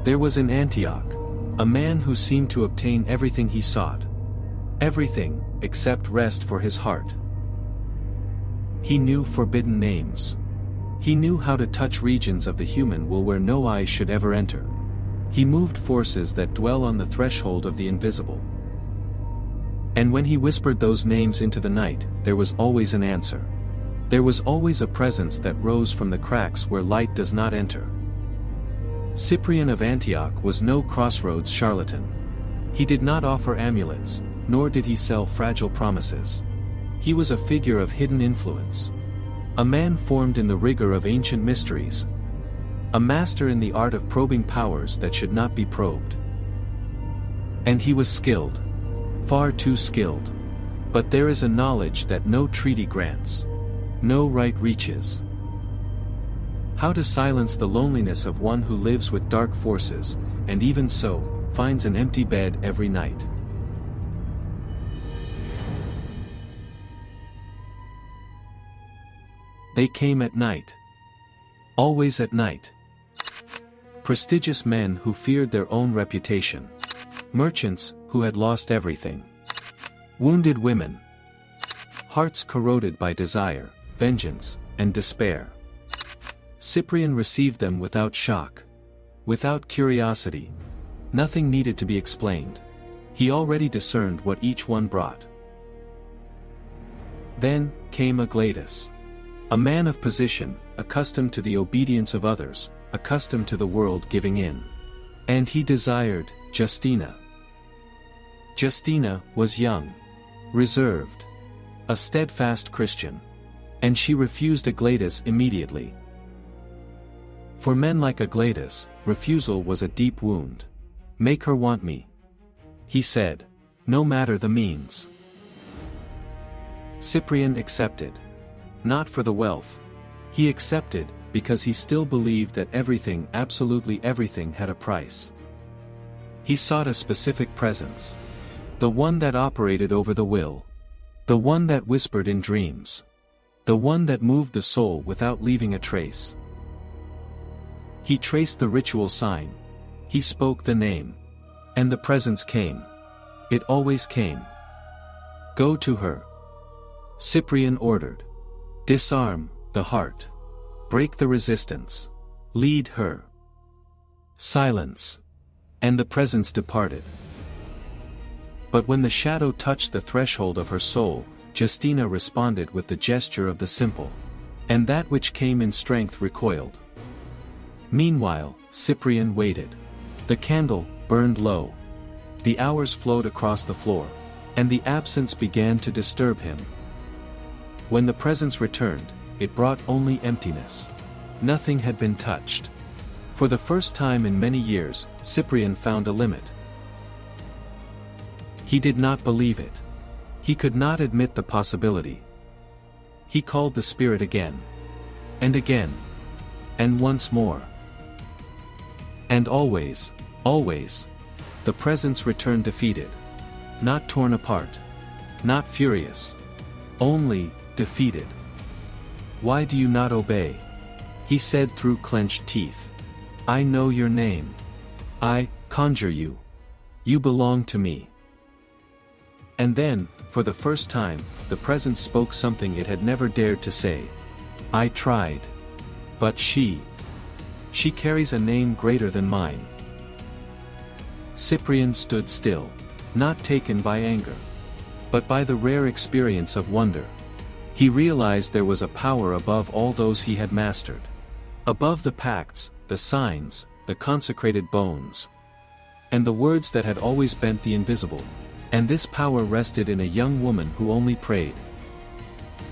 There was in Antioch a man who seemed to obtain everything he sought. Everything, except rest for his heart. He knew forbidden names. He knew how to touch regions of the human will where no eye should ever enter. He moved forces that dwell on the threshold of the invisible. And when he whispered those names into the night, there was always an answer. There was always a presence that rose from the cracks where light does not enter. Cyprian of Antioch was no crossroads charlatan. He did not offer amulets, nor did he sell fragile promises. He was a figure of hidden influence. A man formed in the rigor of ancient mysteries. A master in the art of probing powers that should not be probed. And he was skilled. Far too skilled. But there is a knowledge that no treaty grants. No right reaches. How to silence the loneliness of one who lives with dark forces, and even so, finds an empty bed every night. They came at night. Always at night. Prestigious men who feared their own reputation. Merchants who had lost everything. Wounded women. Hearts corroded by desire, vengeance, and despair. Cyprian received them without shock. Without curiosity. Nothing needed to be explained. He already discerned what each one brought. Then came Aglatus. A man of position, accustomed to the obedience of others, accustomed to the world giving in. And he desired Justina. Justina was young, reserved, a steadfast Christian. And she refused Aglatus immediately. For men like Aglatus, refusal was a deep wound. Make her want me, he said, no matter the means. Cyprian accepted. Not for the wealth. He accepted, because he still believed that everything, absolutely everything, had a price. He sought a specific presence. The one that operated over the will. The one that whispered in dreams. The one that moved the soul without leaving a trace. He traced the ritual sign. He spoke the name. And the presence came. It always came. Go to her. Cyprian ordered. Disarm the heart. Break the resistance. Lead her. Silence. And the presence departed. But when the shadow touched the threshold of her soul, Justina responded with the gesture of the simple. And that which came in strength recoiled. Meanwhile, Cyprian waited. The candle burned low. The hours flowed across the floor. And the absence began to disturb him. When the presence returned, it brought only emptiness. Nothing had been touched. For the first time in many years, Cyprian found a limit. He did not believe it. He could not admit the possibility. He called the spirit again. And again. And once more. And always, always, the presence returned defeated. Not torn apart. Not furious. Only defeated. Why do you not obey? He said through clenched teeth. I know your name. I conjure you. You belong to me. And then, for the first time, the presence spoke something it had never dared to say. I tried. But she carries a name greater than mine. Cyprian stood still, not taken by anger, but by the rare experience of wonder. He realized there was a power above all those he had mastered. Above the pacts, the signs, the consecrated bones. And the words that had always bent the invisible. And this power rested in a young woman who only prayed.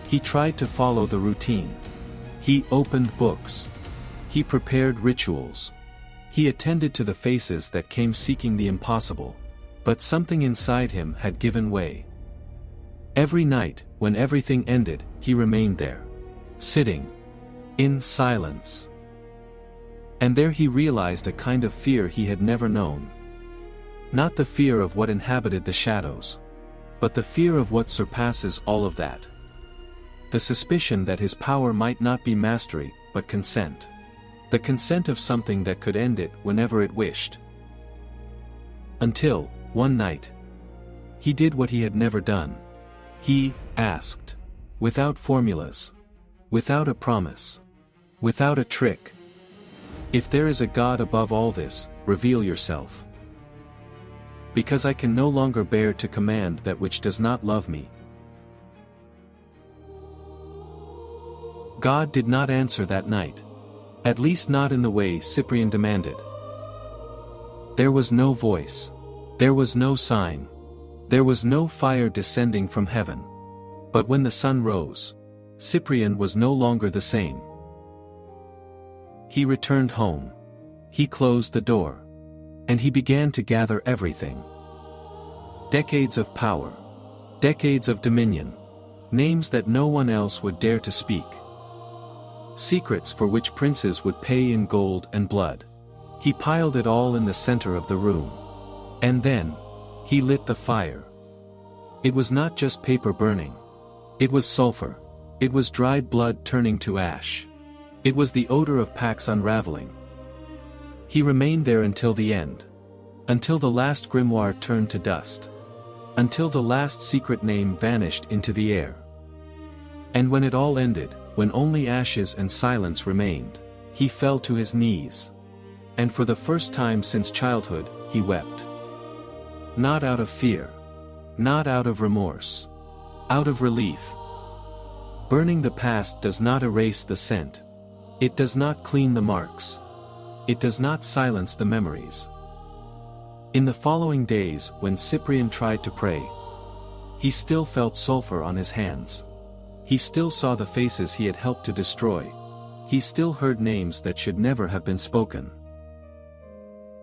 He tried to follow the routine. He opened books. He prepared rituals. He attended to the faces that came seeking the impossible. But something inside him had given way. Every night, when everything ended, he remained there. Sitting. In silence. And there he realized a kind of fear he had never known. Not the fear of what inhabited the shadows. But the fear of what surpasses all of that. The suspicion that his power might not be mastery, but consent. the consent of something that could end it whenever it wished. Until, one night, he did what he had never done. He asked, without formulas, without a promise, without a trick, "If there is a God above all this, reveal yourself. Because I can no longer bear to command that which does not love me." God did not answer that night. At least not in the way Cyprian demanded. There was no voice. There was no sign. There was no fire descending from heaven. But when the sun rose, Cyprian was no longer the same. He returned home. He closed the door. And he began to gather everything. Decades of power. Decades of dominion. Names that no one else would dare to speak. Secrets for which princes would pay in gold and blood. He piled it all in the center of the room. And then, he lit the fire. It was not just paper burning. It was sulfur. It was dried blood turning to ash. It was the odor of Pax unraveling. He remained there until the end. Until the last grimoire turned to dust. Until the last secret name vanished into the air. And when it all ended, when only ashes and silence remained, he fell to his knees. And for the first time since childhood, he wept. Not out of fear. Not out of remorse. Out of relief. Burning the past does not erase the scent. It does not clean the marks. It does not silence the memories. In the following days, when Cyprian tried to pray, he still felt sulfur on his hands. He still saw the faces he had helped to destroy. He still heard names that should never have been spoken.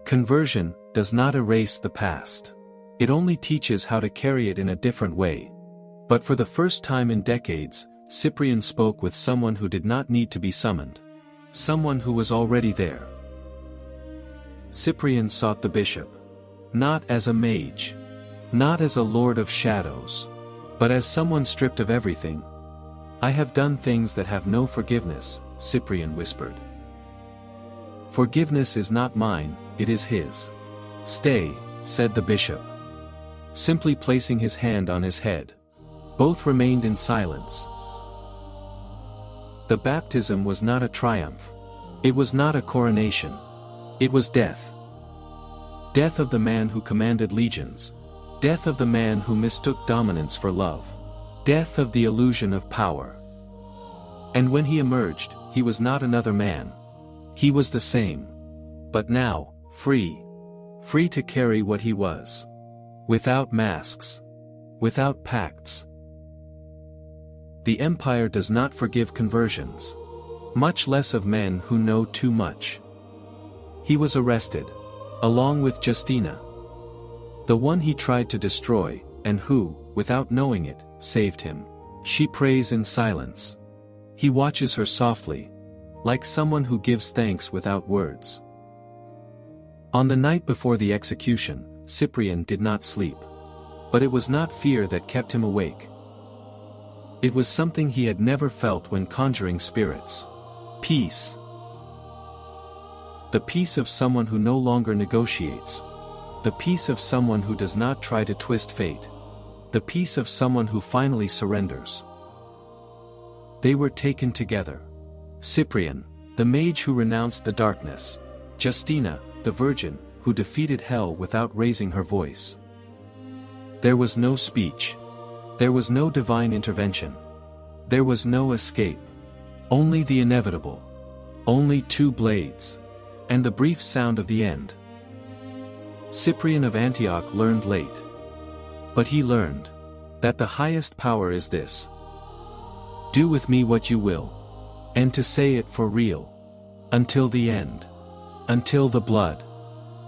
Conversion does not erase the past. It only teaches how to carry it in a different way. But for the first time in decades, Cyprian spoke with someone who did not need to be summoned. Someone who was already there. Cyprian sought the bishop. Not as a mage. Not as a lord of shadows. But as someone stripped of everything. "I have done things that have no forgiveness," Cyprian whispered. "Forgiveness is not mine, it is his." "Stay," said the bishop. Simply placing his hand on his head. Both remained in silence. The baptism was not a triumph. It was not a coronation. It was death. Death of the man who commanded legions. Death of the man who mistook dominance for love. Death of the illusion of power. And when he emerged, he was not another man. He was the same. But now, free. Free to carry what he was. Without masks. Without pacts. The empire does not forgive conversions. Much less of men who know too much. He was arrested. Along with Justina. The one he tried to destroy, and who, without knowing it, saved him. She prays in silence. He watches her softly. Like someone who gives thanks without words. On the night before the execution, Cyprian did not sleep. But it was not fear that kept him awake. It was something he had never felt when conjuring spirits. Peace. The peace of someone who no longer negotiates. The peace of someone who does not try to twist fate. The peace of someone who finally surrenders. They were taken together. Cyprian, the mage who renounced the darkness. Justina, the virgin, who defeated hell without raising her voice. There was no speech. There was no divine intervention. There was no escape. Only the inevitable. Only two blades. And the brief sound of the end. Cyprian of Antioch learned late. But he learned that the highest power is this. Do with me what you will. And to say it for real. Until the end. Until the blood.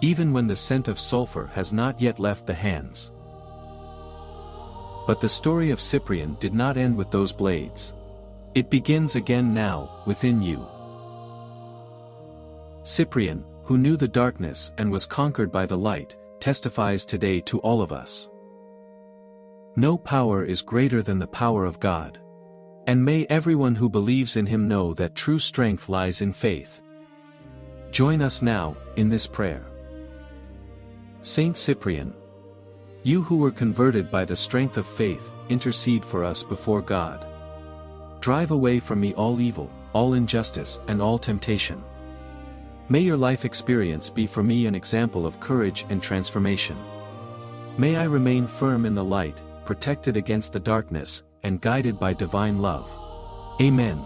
Even when the scent of sulfur has not yet left the hands. But the story of Cyprian did not end with those blades. It begins again now, within you. Cyprian, who knew the darkness and was conquered by the light, testifies today to all of us. No power is greater than the power of God. And may everyone who believes in him know that true strength lies in faith. Join us now, in this prayer. Saint Cyprian, you who were converted by the strength of faith, intercede for us before God. Drive away from me all evil, all injustice, and all temptation. May your life experience be for me an example of courage and transformation. May I remain firm in the light, protected against the darkness, and guided by divine love. Amen.